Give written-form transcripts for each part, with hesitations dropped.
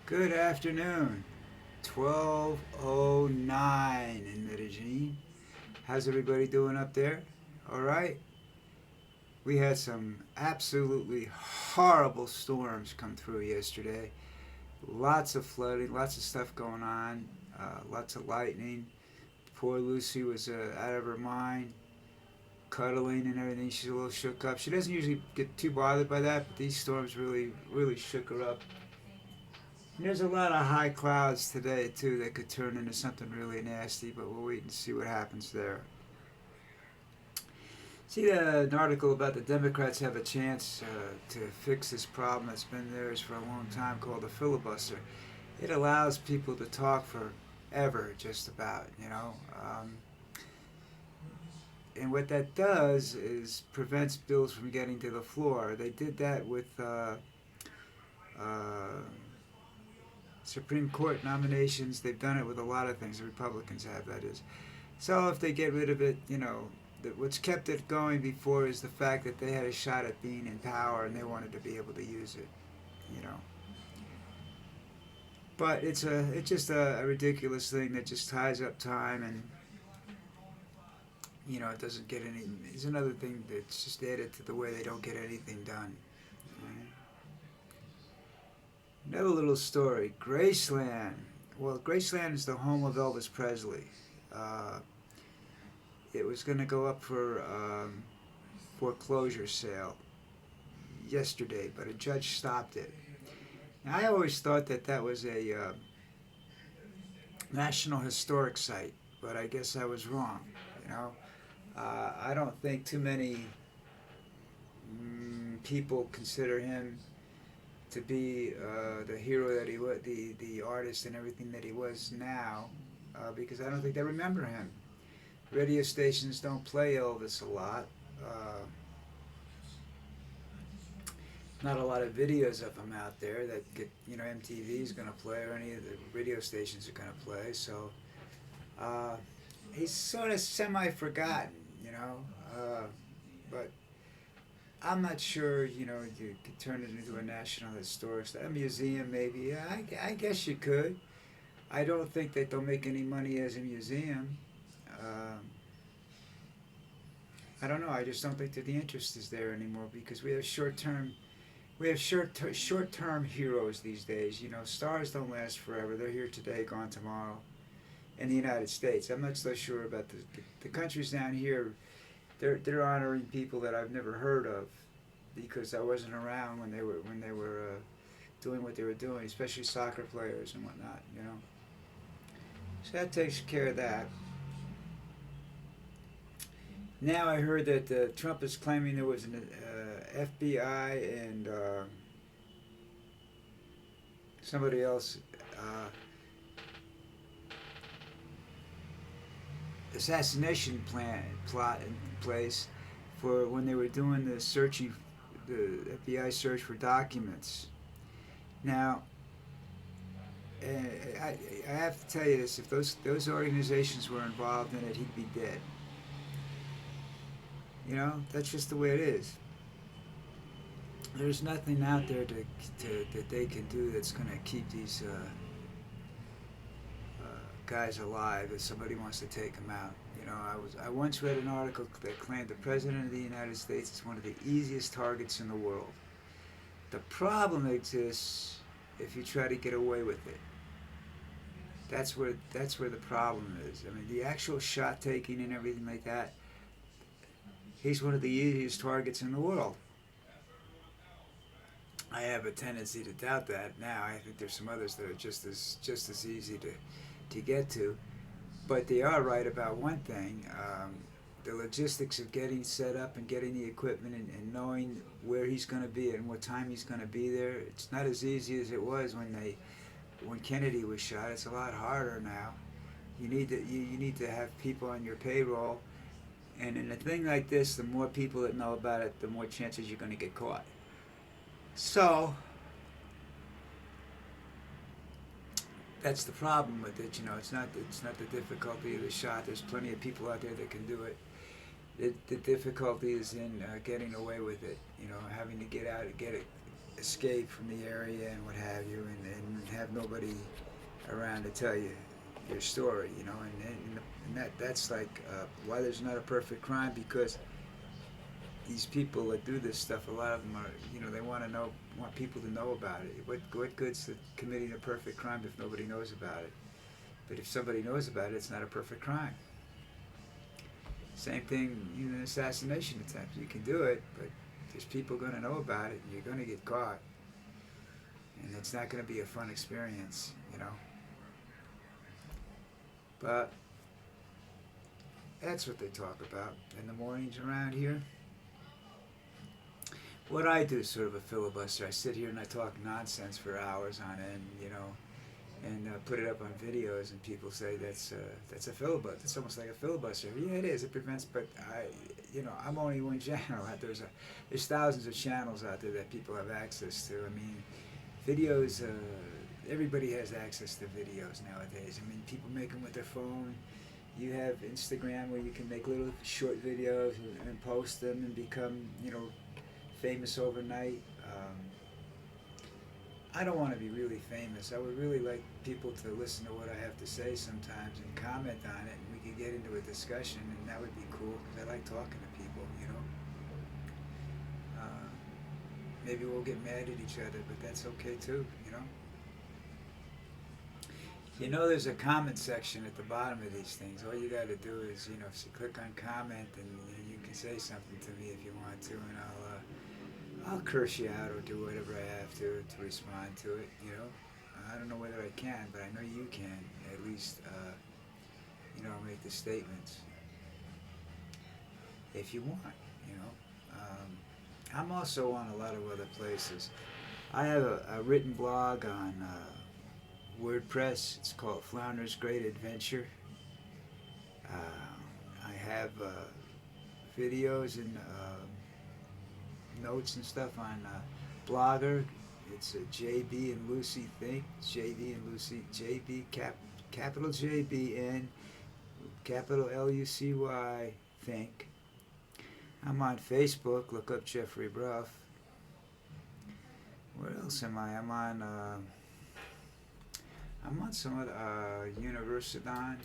Good afternoon. 12:09 in Medellin. How's everybody doing up there? All right. We had some absolutely horrible storms come through yesterday. Lots of flooding, lots of stuff going on, lots of lightning. Poor Lucy was out of her mind, cuddling and everything. She's a little shook up. She doesn't usually get too bothered by that, but these storms really shook her up. There's a lot of high clouds today too that could turn into something really nasty, but we'll wait and see what happens there. See an article about the Democrats have a chance to fix this problem that's been theirs for a long time called the filibuster. It allows people to talk forever, just about, and what that does is prevents bills from getting to the floor. They did that with uh, Supreme Court nominations. They've done it with a lot of things. The Republicans have, that is. So if they get rid of it, what's kept it going before is the fact that they had a shot at being in power and they wanted to be able to use it, you know. But it's just a ridiculous thing that just ties up time, and it doesn't get any. It's another thing that's just added to the way they don't get anything done. Right? Another little story. Graceland. Well, Graceland is the home of Elvis Presley. Uh, it was going to go up for foreclosure sale yesterday, but a judge stopped it. Now, I always thought that was a National Historic Site, but I guess I was wrong. I don't think too many people consider him to be the hero that he was, the artist and everything that he was now, because I don't think they remember him. Radio stations don't play Elvis a lot. Not a lot of videos of him out there that get, MTV is going to play, or any of the radio stations are going to play. So he's sort of semi-forgotten, but I'm not sure, you could turn it into a national historic, a museum maybe. Yeah, I guess you could. I don't think that they'll make any money as a museum. I don't know. I just don't think that the interest is there anymore, because we have short-term heroes these days. Stars don't last forever. They're here today, gone tomorrow. In the United States, I'm not so sure about the countries down here. They're honoring people that I've never heard of, because I wasn't around when they were doing what they were doing, especially soccer players and whatnot. So that takes care of that. Now I heard that Trump is claiming there was an FBI and somebody else assassination plot in place for when they were doing the FBI search for documents. Now, I have to tell you this: if those organizations were involved in it, he'd be dead. That's just the way it is. There's nothing out there that they can do that's going to keep these guys alive if somebody wants to take them out. I once read an article that claimed the President of the United States is one of the easiest targets in the world. The problem exists if you try to get away with it. That's where the problem is. I mean, the actual shot taking and everything like that, he's one of the easiest targets in the world. I have a tendency to doubt that now. I think there's some others that are just as easy to get to. But they are right about one thing. The logistics of getting set up and getting the equipment and knowing where he's going to be and what time he's going to be there, it's not as easy as it was when Kennedy was shot. It's a lot harder now. You need to have people on your payroll. And in a thing like this, the more people that know about it, the more chances you're going to get caught. So that's the problem with it. It's not the difficulty of the shot. There's plenty of people out there that can do it. The difficulty is in getting away with it. Having to get out and escape from the area and what have you, and have nobody around to tell you your story, you know, and that's like why there's not a perfect crime, because these people that do this stuff, a lot of them are, you know, they want people to know about it. What good's committing a perfect crime if nobody knows about it? But if somebody knows about it, it's not a perfect crime. Same thing in an assassination attempt. You can do it, but there's people going to know about it, and you're going to get caught, and it's not going to be a fun experience, you know. But that's what they talk about in the mornings around here. What I do is sort of a filibuster. I sit here and I talk nonsense for hours on end, you know, and put it up on videos, and people say that's a filibuster. It's almost like a filibuster. Yeah, it is. It prevents, but I'm only one channel. There's thousands of channels out there that people have access to. I mean, videos. Everybody has access to videos nowadays. I mean, people make them with their phone. You have Instagram where you can make little short videos and post them and become, you know, famous overnight. I don't want to be really famous. I would really like people to listen to what I have to say sometimes and comment on it, and we could get into a discussion, and that would be cool, because I like talking to people, you know. Maybe we'll get mad at each other, but that's okay too, you know. You know, there's a comment section at the bottom of these things. All you got to do is, you know, if you click on comment, and you can say something to me if you want to, and I'll curse you out or do whatever I have to respond to it, you know. I don't know whether I can, but I know you can at least, you know, make the statements if you want, you know. I'm also on a lot of other places. I have a written blog on WordPress. It's called Flounder's Great Adventure. I have videos and notes and stuff on Blogger. It's JB and Lucy Think. JB and Lucy. Capital JBN, capital LUCY Think. I'm on Facebook. Look up Jeffrey Bruff. Where else am I? I'm on some other Universidon.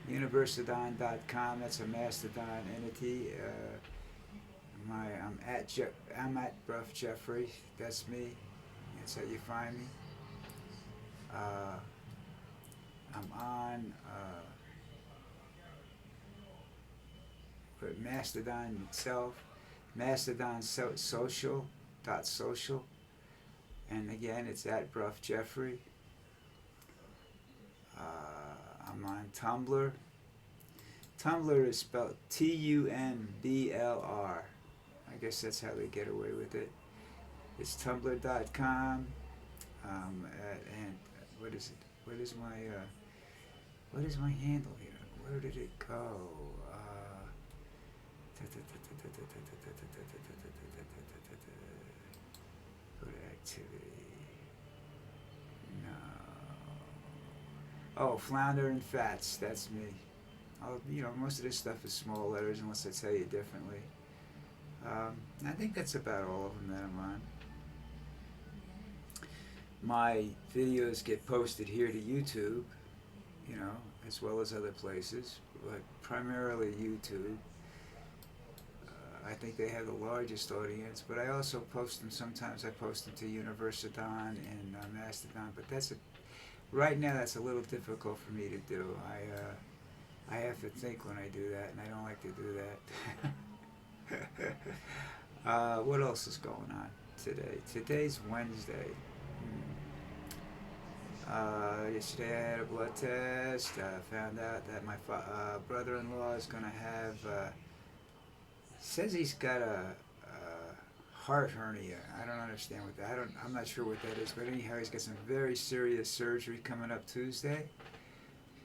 Universidon.com. That's a Mastodon entity. I'm at Bruff Jeffrey. That's me. That's how you find me. I'm on Mastodon itself. Mastodon social. And again, it's at Bruff Jeffrey. I'm on Tumblr. Tumblr is spelled TUMBLR. I guess that's how they get away with it. It's tumblr.com. And what is it? What is my handle here? Where did it go? Go to activity. No. Oh, Flounder and Fats. That's me. You know, most of this stuff is small letters unless I tell you differently. I think that's about all of them that I'm on. My videos get posted here to YouTube, you know, as well as other places, but primarily YouTube. I think they have the largest audience, but I also post them. Sometimes I post them to Universidon and Mastodon, but right now that's a little difficult for me to do. I have to think when I do that, and I don't like to do that. What else is going on today? Today's Wednesday. Yesterday I had a blood test. Found out that my brother-in-law is going to have, says he's got a heart hernia. I don't understand what that, I'm not sure what that is, but anyhow, he's got some very serious surgery coming up Tuesday.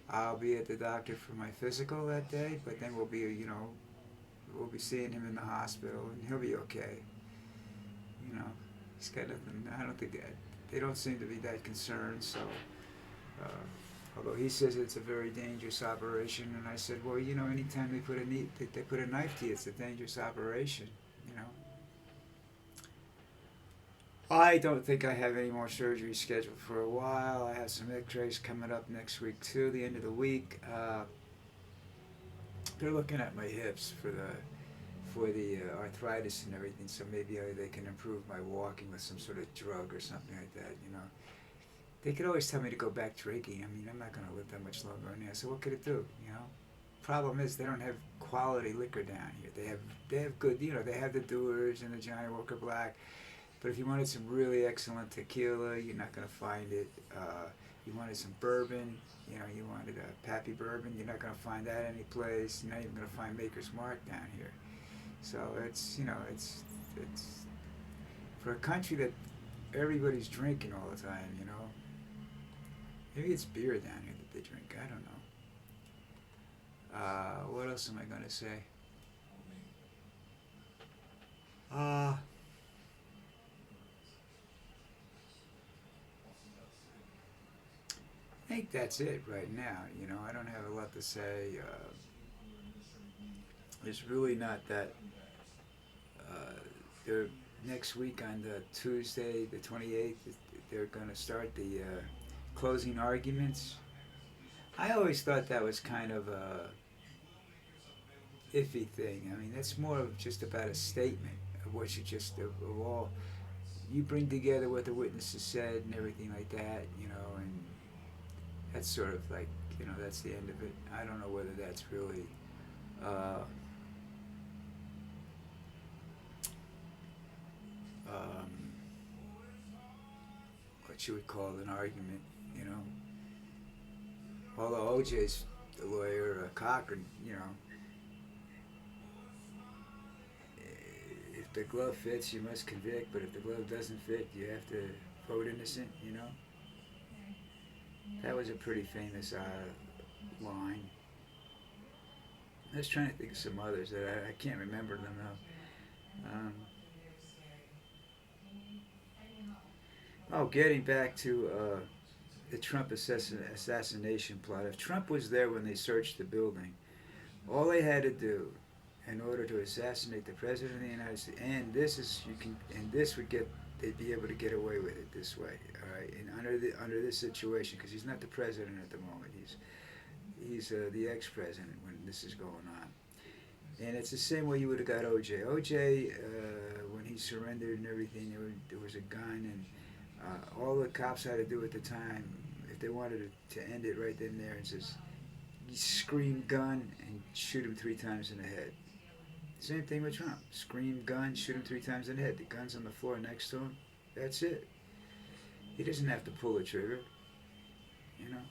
I'll be at the doctor for my physical that day, but then we'll be seeing him in the hospital, and he'll be okay. You know, he's got nothing. I don't think they don't seem to be that concerned. So, although he says it's a very dangerous operation, and I said, well, you know, anytime they put a knife to you, it's a dangerous operation. You know. I don't think I have any more surgery scheduled for a while. I have some X-rays coming up next week too. The end of the week. They're looking at my hips for the arthritis and everything. So maybe they can improve my walking with some sort of drug or something like that. You know, they could always tell me to go back drinking. I mean, I'm not going to live that much longer on there. So what could it do? You know. Problem is they don't have quality liquor down here. They have good. You know, they have the Dewar's and the Johnny Walker Black. But if you wanted some really excellent tequila, you're not going to find it. You wanted some bourbon, you know, you wanted a Pappy bourbon, you're not going to find that anyplace. You're not even going to find Maker's Mark down here. So it's, you know, it's for a country that everybody's drinking all the time, you know. Maybe it's beer down here that they drink. I don't know. What else am I going to say? Uh, I think that's it right now. You know, I don't have a lot to say. There's really not that. Uh, they're next week on the Tuesday, the 28th. They're going to start the closing arguments. I always thought that was kind of a iffy thing. I mean, that's more of just about a statement of what you just of all you bring together what the witnesses said and everything like that. You know, and that's sort of like, you know, that's the end of it. I don't know whether that's really uh, um, what you would call an argument, you know. Although OJ's the lawyer, Cochran, you know, if the glove fits, you must convict, but if the glove doesn't fit, you have to vote innocent, you know. That was a pretty famous line. I was trying to think of some others that I can't remember them though. Getting back to the Trump assassination plot. If Trump was there when they searched the building, all they had to do in order to assassinate the president of the United States, and this would get, they'd be able to get away with it this way, all right? And under this situation, because he's not the president at the moment, he's the ex-president when this is going on. And it's the same way you would have got OJ. OJ, when he surrendered and everything, there was a gun, and all the cops had to do at the time, if they wanted to end it right then and there, and says, you scream gun and shoot him 3 times in the head. Same thing with Trump. Scream gun, shoot him 3 times in the head. The gun's on the floor next to him. That's it. He doesn't have to pull the trigger, you know.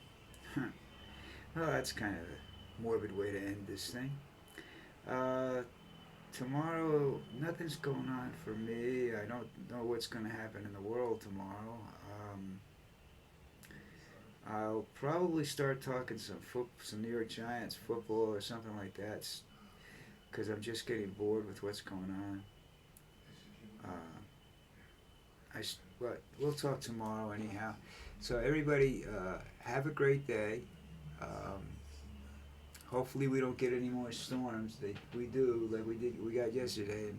Well, that's kind of a morbid way to end this thing. Tomorrow, nothing's going on for me. I don't know what's going to happen in the world tomorrow. I'll probably start talking some New York Giants football or something like that, because I'm just getting bored with what's going on. But we'll talk tomorrow anyhow. So everybody, have a great day. Hopefully we don't get any more storms. We do, like we got yesterday, and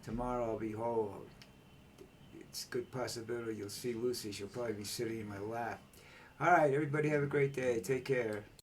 tomorrow I'll be home. It's a good possibility you'll see Lucy. She'll probably be sitting in my lap. All right, everybody have a great day. Take care.